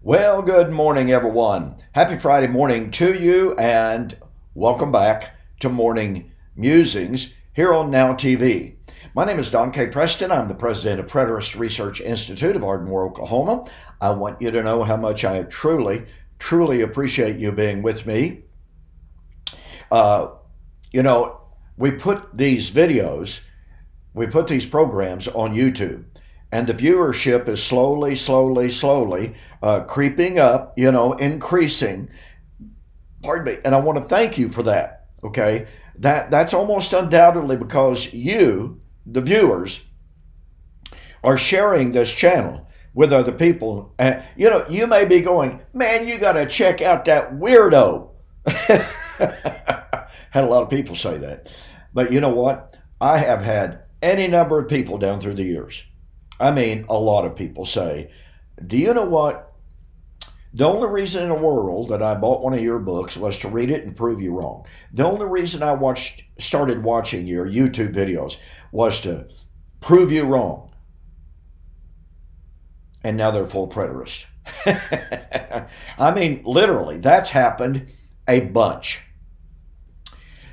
Well, good morning, everyone. Happy Friday morning to you, and welcome back to Morning Musings here on Now TV. My name is Don K. Preston. I'm the president of Preterist Research Institute of Ardmore, Oklahoma. I want you to know how much I truly appreciate you being with me. We put these programs on YouTube. And the viewership is slowly creeping up, increasing. Pardon me. And I want to thank you for that. Okay. That's almost undoubtedly because you, the viewers, are sharing this channel with other people. You may be going, man, you got to check out that weirdo. Had a lot of people say that. But you know what? I have had any number of people down through the years. I mean, a lot of people say, do you know what? The only reason in the world that I bought one of your books was to read it and prove you wrong. The only reason I started watching your YouTube videos was to prove you wrong. And now they're full preterists. I mean, literally, that's happened a bunch.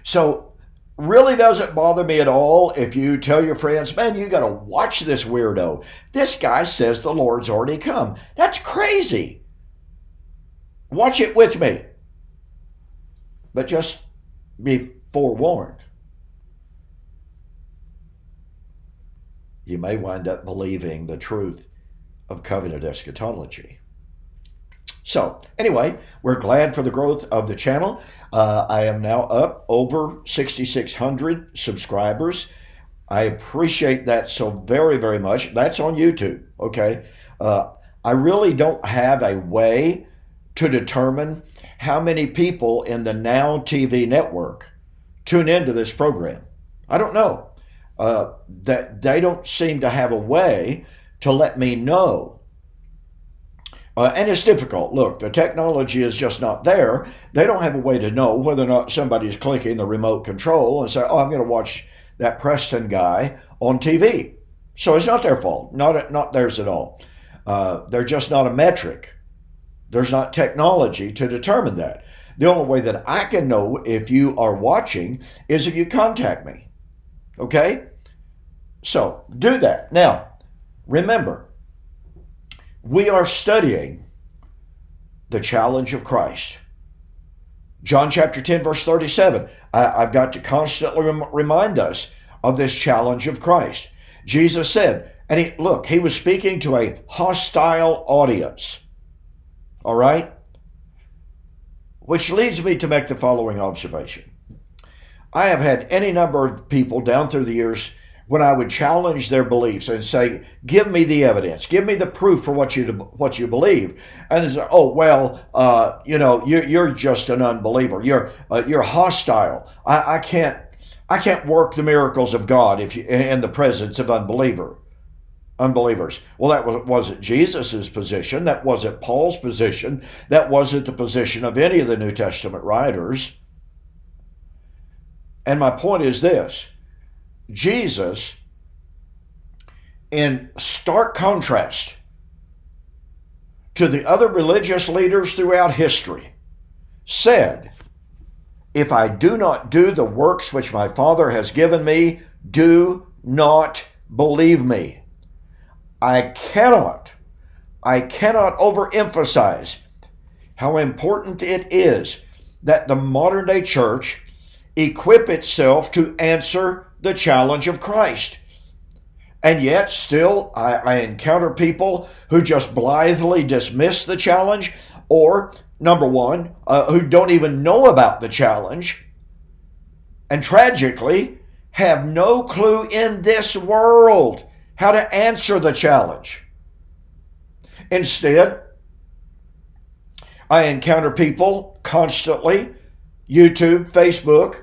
So, really doesn't bother me at all if you tell your friends, man, you got to watch this weirdo. This guy says the Lord's already come. That's crazy. Watch it with me. But just be forewarned. You may wind up believing the truth of covenant eschatology. So anyway, we're glad for the growth of the channel. I am now up over 6,600 subscribers. I appreciate that so very much. That's on YouTube, okay? I really don't have a way to determine how many people in the Now TV network tune into this program. I don't know. That they don't seem to have a way to let me know. And it's difficult. Look, the technology is just not there. They don't have a way to know whether or not somebody's clicking the remote control and say, oh, I'm going to watch that Preston guy on TV. So it's not their fault, not theirs at all. They're just not a metric. There's not technology to determine that. The only way that I can know if you are watching is if you contact me. Okay? So do that. Now, remember, we are studying the challenge of Christ. John chapter 10, verse 37. I've got to constantly remind us of this challenge of Christ. Jesus said, and he was speaking to a hostile audience. All right? Which leads me to make the following observation. I have had any number of people down through the years when I would challenge their beliefs and say, give me the evidence, give me the proof for what you believe. And they say, oh, well, you're just an unbeliever. You're hostile. I can't work the miracles of God in the presence of unbelievers. Well, that wasn't Jesus's position. That wasn't Paul's position. That wasn't the position of any of the New Testament writers. And my point is this. Jesus, in stark contrast to the other religious leaders throughout history, said, if I do not do the works which my Father has given me, do not believe me. I cannot overemphasize how important it is that the modern day church equip itself to answer the challenge of Christ. And yet still I encounter people who just blithely dismiss the challenge, or number one, who don't even know about the challenge, and tragically have no clue in this world how to answer the challenge. Instead, I encounter people constantly, YouTube, Facebook,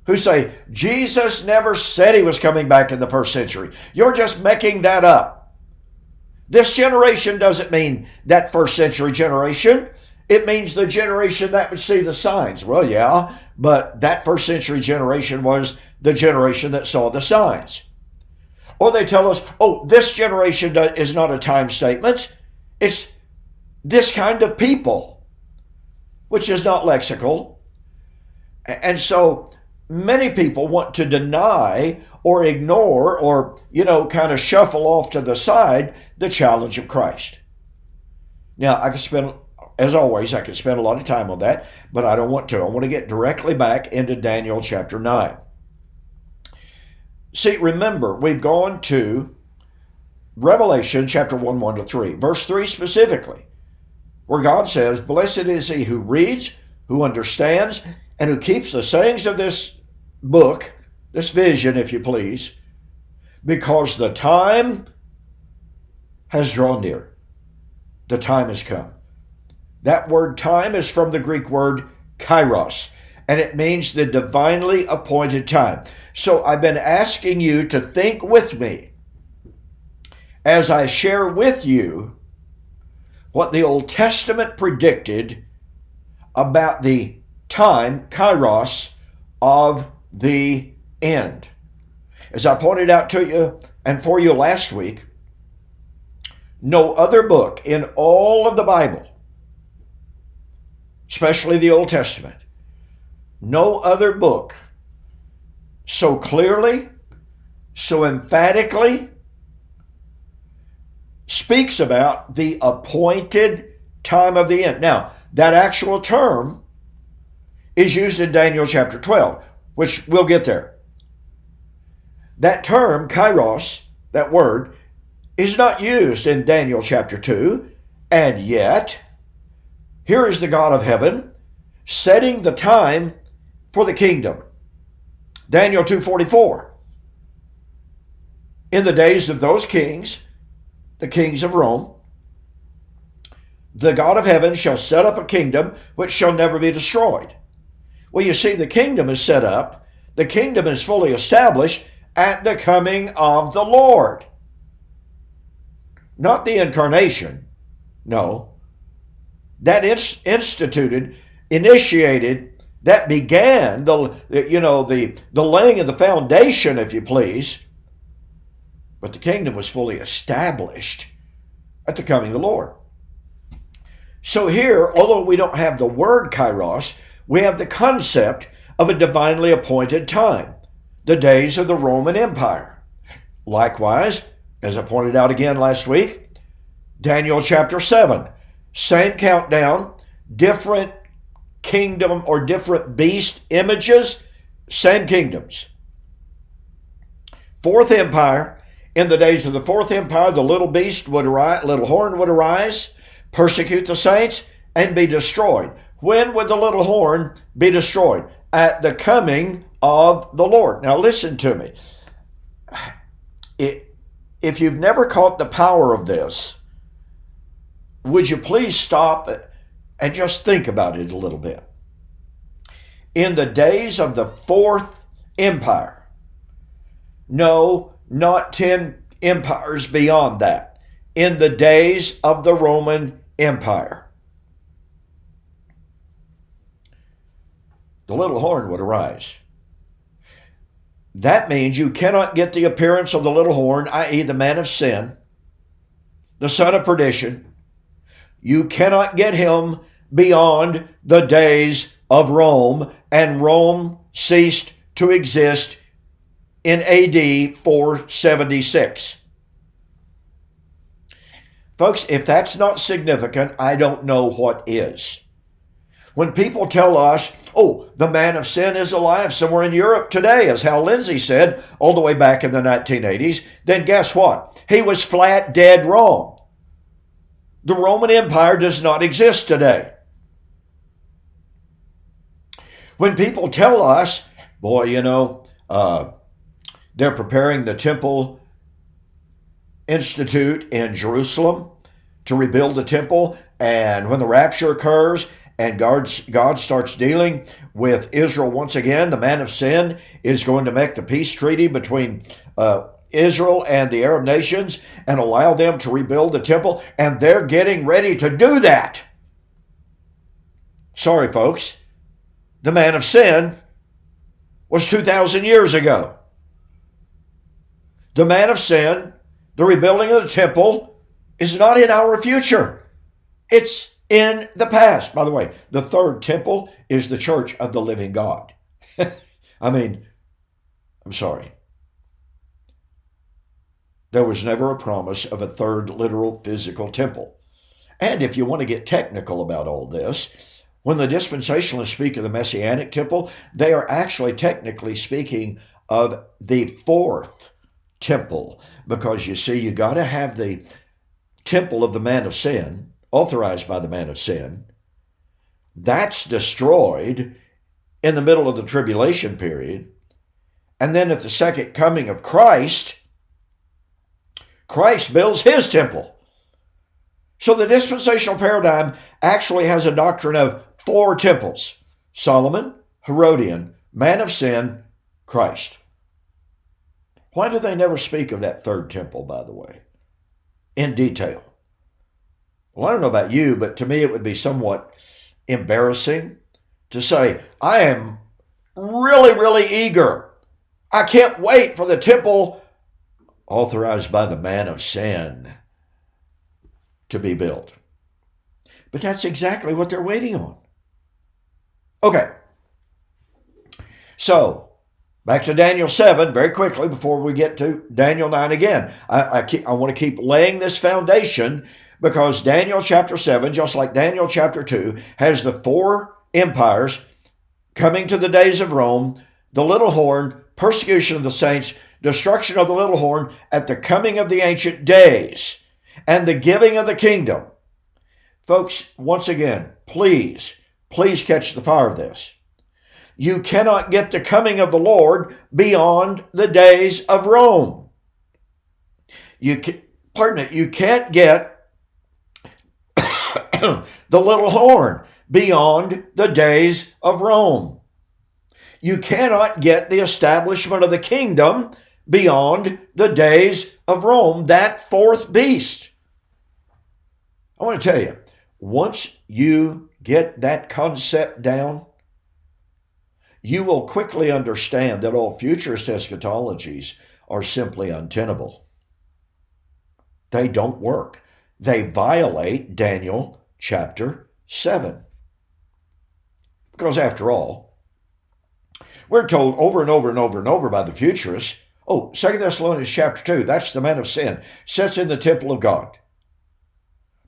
who say, Jesus never said he was coming back in the first century. You're just making that up. This generation doesn't mean that first century generation. It means the generation that would see the signs. Well, yeah, but that first century generation was the generation that saw the signs. Or they tell us, oh, this generation is not a time statement. It's this kind of people, which is not lexical. And so many people want to deny or ignore or, kind of shuffle off to the side the challenge of Christ. Now, as always, I could spend a lot of time on that, but I don't want to. I want to get directly back into Daniel chapter 9. See, remember, we've gone to Revelation chapter 1:1-3, verse 3 specifically, where God says, "Blessed is he who reads, who understands, and who keeps the sayings of this book," this vision, if you please, "because the time has drawn near." The time has come. That word time is from the Greek word kairos, and it means the divinely appointed time. So I've been asking you to think with me as I share with you what the Old Testament predicted about the time, kairos, of the end. As I pointed out to you and for you last week, no other book in all of the Bible, especially the Old Testament, no other book so clearly, so emphatically speaks about the appointed time of the end. Now, that actual term is used in Daniel chapter 12, which we'll get there. That term, kairos, that word, is not used in Daniel chapter 2, and yet, here is the God of heaven setting the time for the kingdom. Daniel 2:44. In the days of those kings, the kings of Rome, the God of heaven shall set up a kingdom which shall never be destroyed. Well, you see, the kingdom is set up, the kingdom is fully established at the coming of the Lord. Not the incarnation, no. That initiated, that began the laying of the foundation, if you please. But the kingdom was fully established at the coming of the Lord. So here, although we don't have the word kairos, we have the concept of a divinely appointed time, the days of the Roman Empire. Likewise, as I pointed out again last week, Daniel chapter 7, same countdown, different kingdom or different beast images, same kingdoms. Fourth Empire, in the days of the Fourth Empire, the little beast would arise, little horn would arise, persecute the saints, and be destroyed. When would the little horn be destroyed? At the coming of the Lord. Now listen to me. If you've never caught the power of this, would you please stop and just think about it a little bit? In the days of the Fourth Empire, no, not 10 empires beyond that, in the days of the Roman Empire, the little horn would arise. That means you cannot get the appearance of the little horn, i.e. the man of sin, the son of perdition. You cannot get him beyond the days of Rome, and Rome ceased to exist in AD 476. Folks, if that's not significant, I don't know what is. When people tell us, oh, the man of sin is alive somewhere in Europe today, as Hal Lindsey said all the way back in the 1980s, then guess what? He was flat dead wrong. The Roman Empire does not exist today. When people tell us, boy, they're preparing the Temple Institute in Jerusalem to rebuild the temple, and when the rapture occurs and God starts dealing with Israel once again, the man of sin is going to make the peace treaty between Israel and the Arab nations and allow them to rebuild the temple, and they're getting ready to do that. Sorry, folks. The man of sin was 2,000 years ago. The man of sin, the rebuilding of the temple, is not in our future. It's in the past. By the way, the third temple is the church of the living God. I mean, I'm sorry. There was never a promise of a third literal physical temple. And if you want to get technical about all this, when the dispensationalists speak of the Messianic temple, they are actually technically speaking of the fourth temple. Because you see, you got to have the temple of the man of sin, authorized by the man of sin. That's destroyed in the middle of the tribulation period. And then at the second coming of Christ, Christ builds his temple. So the dispensational paradigm actually has a doctrine of four temples: Solomon, Herodian, man of sin, Christ. Why do they never speak of that third temple, by the way, in detail? Well, I don't know about you, but to me it would be somewhat embarrassing to say, I am really, really eager. I can't wait for the temple authorized by the man of sin to be built. But that's exactly what they're waiting on. Okay. So, back to Daniel 7 very quickly before we get to Daniel 9 again. I want to keep laying this foundation because Daniel chapter 7, just like Daniel chapter 2, has the four empires coming to the days of Rome, the little horn, persecution of the saints, destruction of the little horn at the coming of the ancient days, and the giving of the kingdom. Folks, once again, please catch the power of this. You cannot get the coming of the Lord beyond the days of Rome. You can't get the little horn beyond the days of Rome. You cannot get the establishment of the kingdom beyond the days of Rome, that fourth beast. I want to tell you, once you get that concept down, you will quickly understand that all futurist eschatologies are simply untenable. They don't work. They violate Daniel chapter 7. Because after all, we're told over and over and over and over by the futurists, 2 Thessalonians chapter 2, that's the man of sin, sits in the temple of God.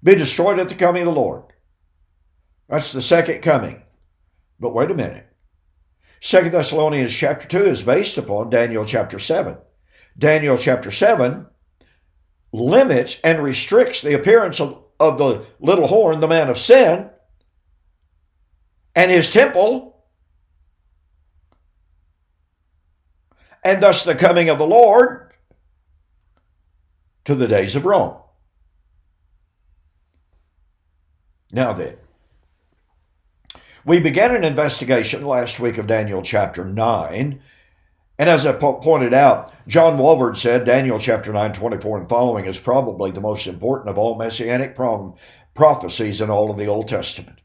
Be destroyed at the coming of the Lord. That's the second coming. But wait a minute. 2 Thessalonians chapter 2 is based upon Daniel chapter 7. Daniel chapter 7 limits and restricts the appearance of the little horn, the man of sin, and his temple, and thus the coming of the Lord to the days of Rome. Now then, we began an investigation last week of Daniel chapter 9, and as I pointed out, John Walvoord said Daniel chapter 9, 24 and following is probably the most important of all messianic prophecies in all of the Old Testament.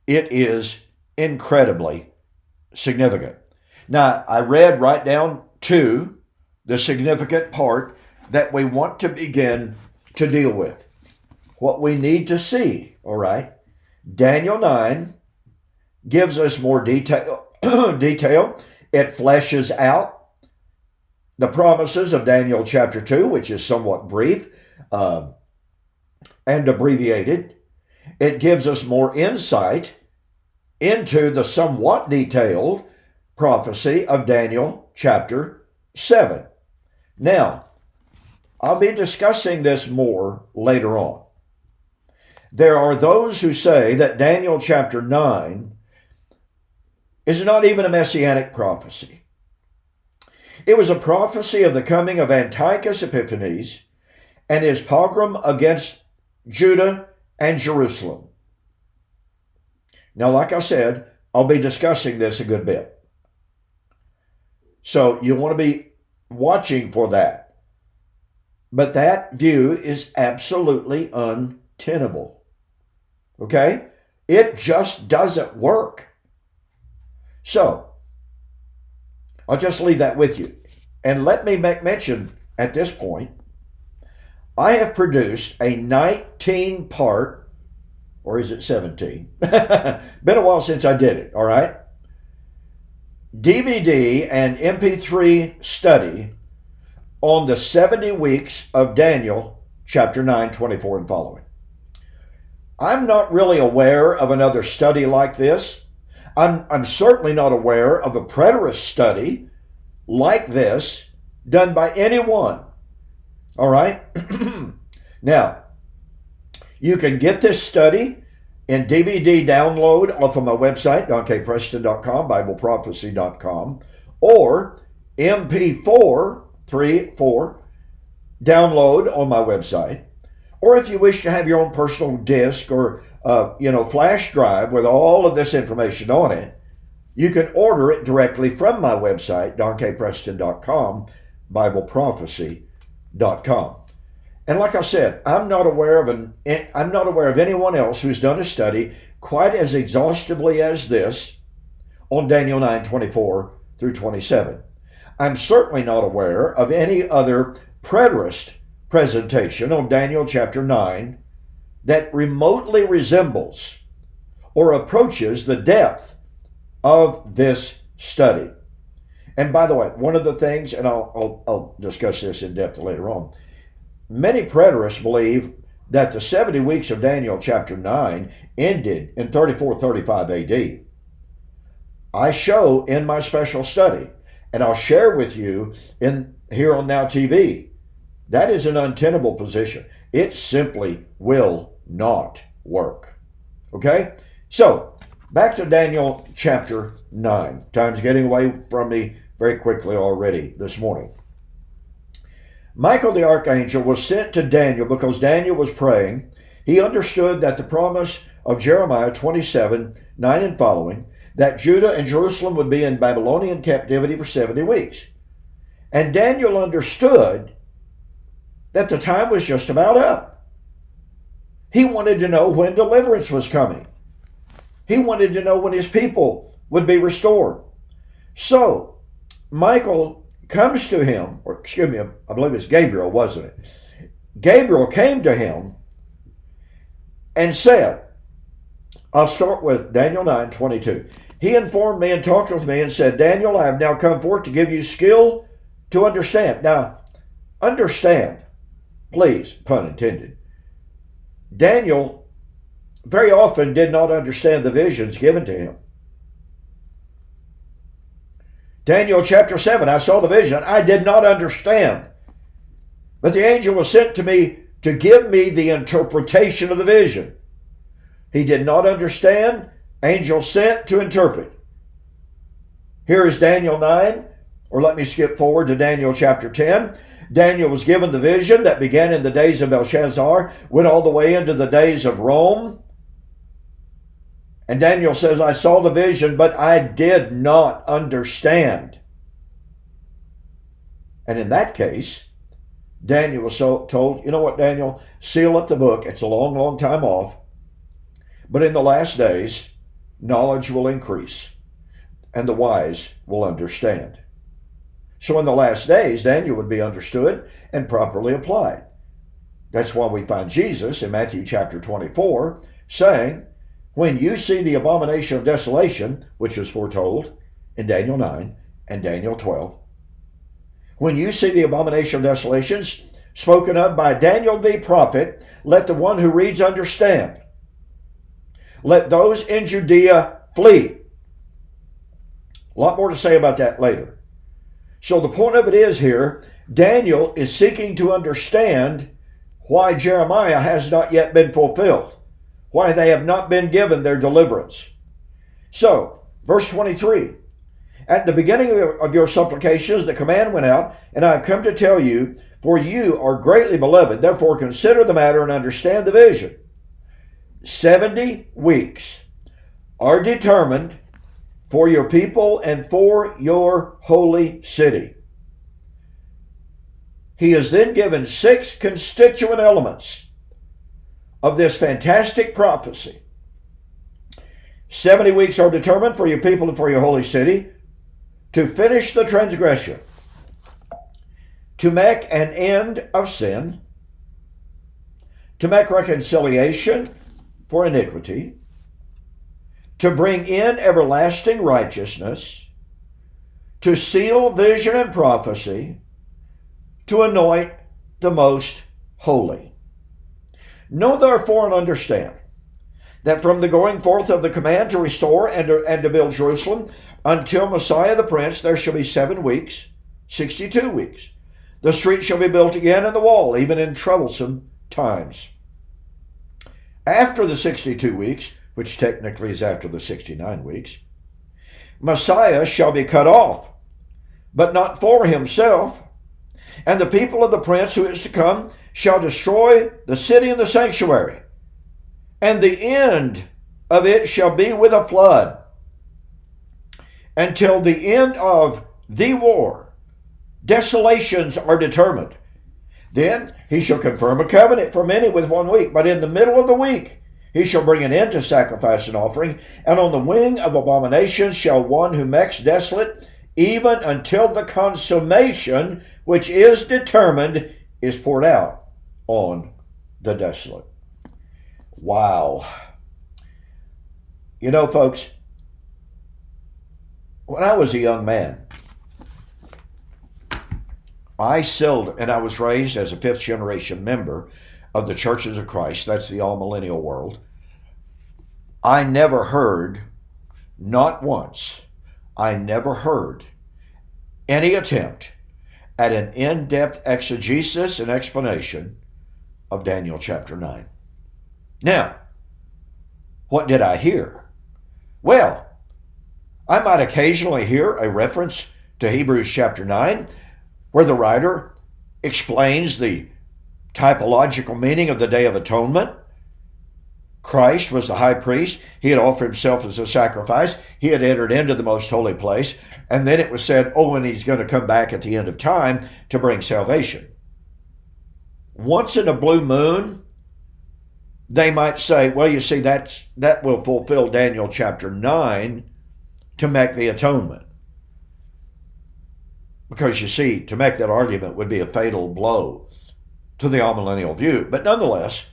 It is incredibly significant. Now, I read right down to the significant part that we want to begin to deal with. What we need to see, all right? Daniel 9 gives us more detail. It fleshes out the promises of Daniel chapter 2, which is somewhat brief and abbreviated. It gives us more insight into the somewhat detailed prophecy of Daniel chapter 7. Now, I'll be discussing this more later on. There are those who say that Daniel chapter 9 is not even a messianic prophecy. It was a prophecy of the coming of Antiochus Epiphanes and his pogrom against Judah and Jerusalem. Now, like I said, I'll be discussing this a good bit. So you want to be watching for that. But that view is absolutely untenable. Okay? It just doesn't work. So, I'll just leave that with you. And let me make mention at this point, I have produced a 19-part Or is it 17? Been a while since I did it, all right? DVD and MP3 study on the 70 weeks of Daniel, chapter 9, 24 and following. I'm not really aware of another study like this. I'm certainly not aware of a preterist study like this done by anyone. All right? Now, you can get this study in DVD download off of my website, donkpreston.com, bibleprophecy.com, or MP4 download on my website. Or if you wish to have your own personal disc or flash drive with all of this information on it, you can order it directly from my website, donkpreston.com, bibleprophecy.com. And like I said, I'm not aware of anyone else who's done a study quite as exhaustively as this on Daniel 9:24 through 27. I'm certainly not aware of any other preterist presentation on Daniel chapter 9 that remotely resembles or approaches the depth of this study. And by the way, one of the things, and I'll discuss this in depth later on, many preterists believe that the 70 weeks of Daniel chapter 9 ended in 34-35 AD. I show in my special study, and I'll share with you here on Now TV, that is an untenable position. It simply will not work. Okay? So, back to Daniel chapter 9. Time's getting away from me very quickly already this morning. Michael the archangel was sent to Daniel because Daniel was praying. He understood that the promise of Jeremiah 27, 9 and following, that Judah and Jerusalem would be in Babylonian captivity for 70 weeks. And Daniel understood that the time was just about up. He wanted to know when deliverance was coming. He wanted to know when his people would be restored. So, Michael comes to him, or excuse me, I believe it's Gabriel, wasn't it? Gabriel came to him and said, I'll start with Daniel 9:22. He informed me and talked with me and said, Daniel, I have now come forth to give you skill to understand. Now, understand, please, pun intended. Daniel very often did not understand the visions given to him. Daniel chapter 7, I saw the vision. I did not understand. But the angel was sent to me to give me the interpretation of the vision. He did not understand. Angel sent to interpret. Here is Daniel 9, or let me skip forward to Daniel chapter 10. Daniel was given the vision that began in the days of Belshazzar, went all the way into the days of Rome. And Daniel says, I saw the vision, but I did not understand. And in that case, Daniel was told, you know what, Daniel, seal up the book. It's a long, long time off. But in the last days, knowledge will increase, and the wise will understand. So in the last days, Daniel would be understood and properly applied. That's why we find Jesus in Matthew chapter 24 saying, when you see the abomination of desolation, which was foretold in Daniel 9 and Daniel 12, when you see the abomination of desolations spoken of by Daniel the prophet, let the one who reads understand. Let those in Judea flee. A lot more to say about that later. So the point of it is here, Daniel is seeking to understand why Jeremiah has not yet been fulfilled, why they have not been given their deliverance. So, verse 23, at the beginning of your supplications, the command went out, and I have come to tell you, for you are greatly beloved. Therefore, consider the matter and understand the vision. 70 weeks are determined for your people and for your holy city. He is then given 6 constituent elements of this fantastic prophecy. 70 weeks are determined for your people and for your holy city to finish the transgression, to make an end of sin, to make reconciliation, for iniquity, to bring in everlasting righteousness, to seal vision and prophecy, to anoint the most holy. Know therefore and understand that from the going forth of the command to restore and to build Jerusalem until Messiah the Prince, there shall be 7 weeks, 62 weeks. The street shall be built again and the wall, even in troublesome times. After the 62 weeks, which technically is after the 69 weeks, Messiah shall be cut off, but not for himself. And the people of the prince who is to come shall destroy the city and the sanctuary. And the end of it shall be with a flood, until the end of the war. Desolations are determined. Then he shall confirm a covenant for many with 1 week, but in the middle of the week he shall bring an end to sacrifice and offering, and on the wing of abominations shall one who makes desolate, even until the consummation which is determined is poured out on the desolate. Wow. You know, folks, when I was a young man, I was raised as a 5th generation member of the Churches of Christ. That's the all-millennial world. I never heard, not once, I never heard any attempt at an in-depth exegesis and explanation of Daniel chapter 9. Now, what did I hear? Well, I might occasionally hear a reference to Hebrews chapter 9, where the writer explains the typological meaning of the Day of Atonement. Christ was the high priest. He had offered himself as a sacrifice. He had entered into the most holy place. And then it was said, and he's going to come back at the end of time to bring salvation. Once in a blue moon, they might say, well, you see, that will fulfill Daniel chapter 9 to make the atonement. Because you see, to make that argument would be a fatal blow to the amillennial view. But nonetheless,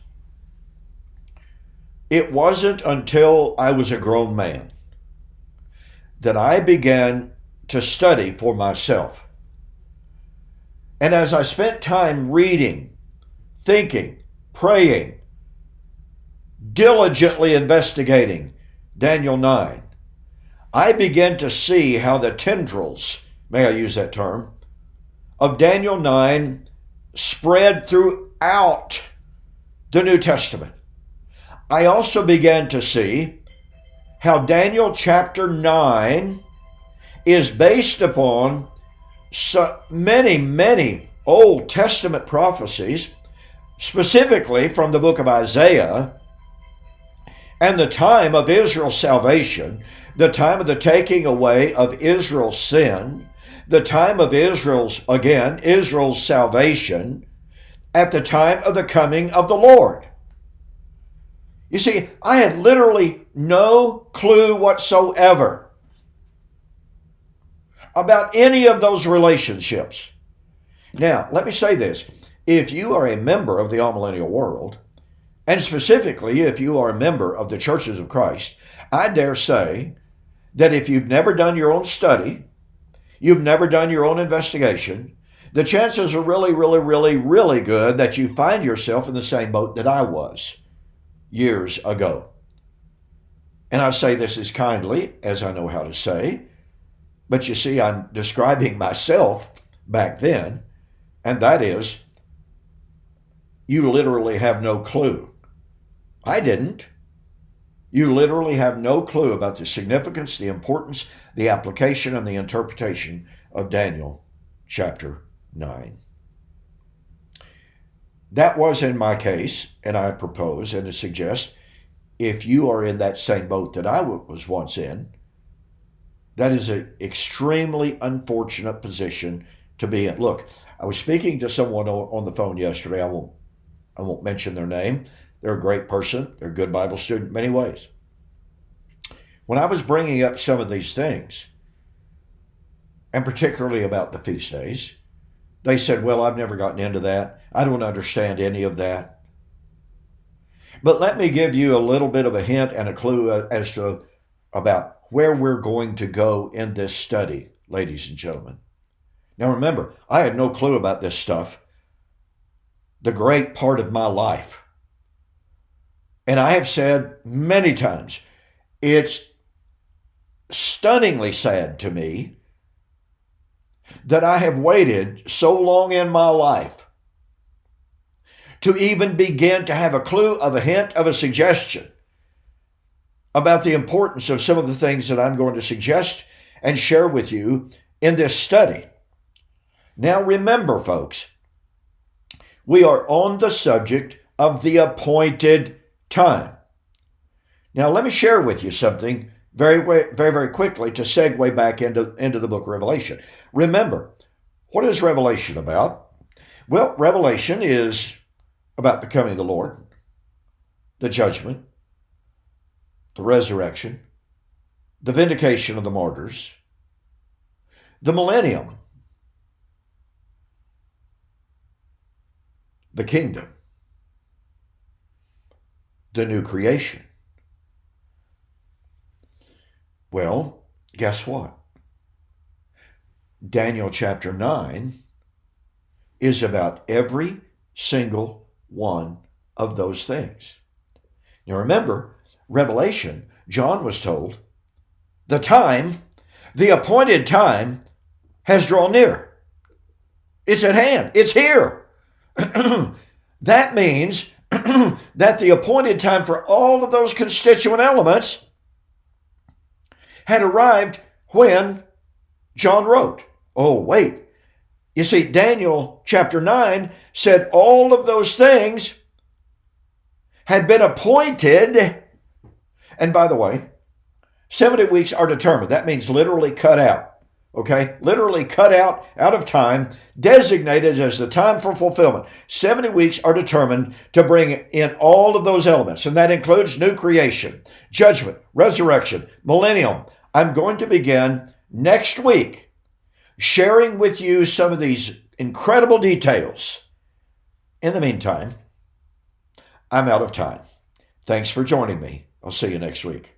it wasn't until I was a grown man that I began to study for myself. And as I spent time reading, thinking, praying, diligently investigating Daniel 9, I began to see how the tendrils, may I use that term, of Daniel 9 spread throughout the New Testament. I also began to see how Daniel chapter 9 is based upon so many Old Testament prophecies, specifically from the book of Isaiah, and the time of Israel's salvation, the time of the taking away of Israel's sin, the time of Israel's salvation, at the time of the coming of the Lord. You see, I had literally no clue whatsoever about any of those relationships. Now, let me say this. If you are a member of the amillennial world, and specifically if you are a member of the Churches of Christ, I dare say that if you've never done your own study, you've never done your own investigation, the chances are really good that you find yourself in the same boat that I was years ago. And I say this as kindly as I know how to say, but you see, I'm describing myself back then, and that is, you literally have no clue. I didn't. You literally have no clue about the significance, the importance, the application, and the interpretation of Daniel chapter 9. That was in my case, and I propose and suggest, if you are in that same boat that I was once in, that is an extremely unfortunate position to be in. Look, I was speaking to someone on the phone yesterday. I won't mention their name. They're a great person. They're a good Bible student in many ways. When I was bringing up some of these things, and particularly about the feast days, they said, well, I've never gotten into that. I don't understand any of that. But let me give you a little bit of a hint and a clue as to about where we're going to go in this study, ladies and gentlemen. Now remember, I had no clue about this stuff the great part of my life. And I have said many times, it's stunningly sad to me that I have waited so long in my life to even begin to have a clue, of a hint, of a suggestion about the importance of some of the things that I'm going to suggest and share with you in this study. Now remember, folks, we are on the subject of the appointed time. Now let me share with you something very quickly to segue back into the book of Revelation. Remember, what is Revelation about? Well, Revelation is about the coming of the Lord, the judgment, the resurrection, the vindication of the martyrs, the millennium, the kingdom, the new creation. Well, guess what? Daniel chapter 9 is about every single one of those things. Now remember, Revelation, John was told, the time, the appointed time has drawn near. It's at hand. It's here. That means that the appointed time for all of those constituent elements had arrived when John wrote. Oh, wait. You see, Daniel chapter 9 said all of those things had been appointed. And by the way, 70 weeks are determined. That means literally cut out. Okay? Literally cut out of time, designated as the time for fulfillment. 70 weeks are determined to bring in all of those elements. And that includes new creation, judgment, resurrection, millennium. I'm going to begin next week sharing with you some of these incredible details. In the meantime, I'm out of time. Thanks for joining me. I'll see you next week.